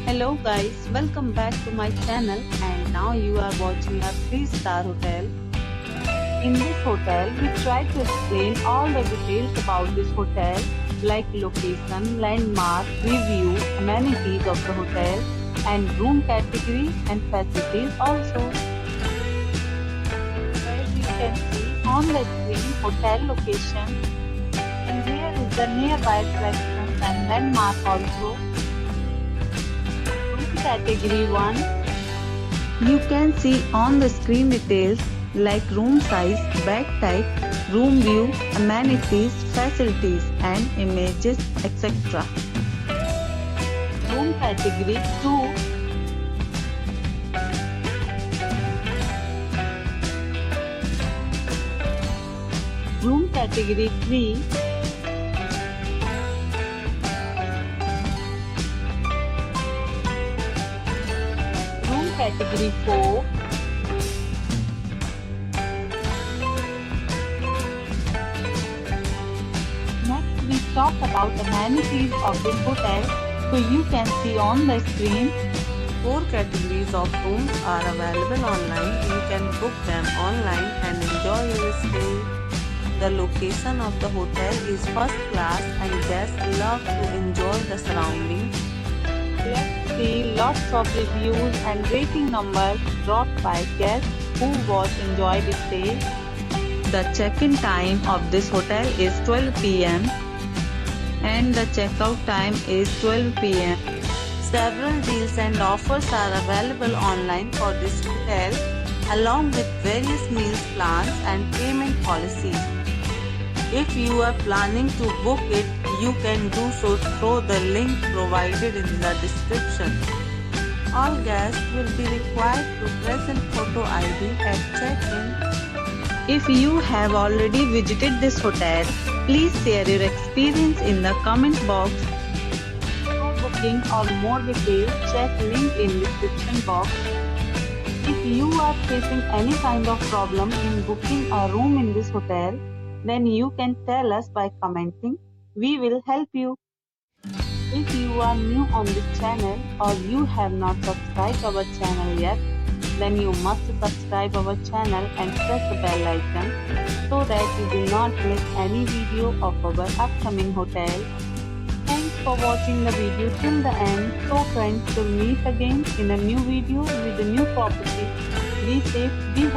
Hello guys, welcome back to my channel and now you are watching a 3-star hotel. In this hotel, we try to explain all the details about this hotel like location, landmark, review, amenities of the hotel and room category and facilities also. As you can see on the screen, hotel location, and here is the nearby attractions and landmark also. Category 1. You can see on the screen details like room size, bed type, room view, amenities, facilities and images, etc. Room category 2. Room category 3. Category 4. Next we talk about amenities of this hotel, so you can see on the screen. 4 categories of rooms are available online. You can book them online and enjoy your stay. The location of the hotel is first class and guests love to enjoy the surroundings. Let's see lots of reviews and rating numbers dropped by guests who enjoyed the stay. The check-in time of this hotel is 12 p.m. and the check-out time is 12 p.m. Several deals and offers are available online for this hotel, along with various meals plans and payment policies. If you are planning to book it, you can do so through the link provided in the description. All guests will be required to present photo ID at check-in. If you have already visited this hotel, please share your experience in the comment box. For booking or more details, check link in description box. If you are facing any kind of problem in booking a room in this hotel, then you can tell us by commenting. We will help you. If you are new on this channel or you have not subscribed our channel yet, then you must subscribe our channel and press the bell icon so that you do not miss any video of our upcoming hotel. Thanks for watching the video till the end. So friends, we'll meet again in a new video with a new property. Be safe, be happy.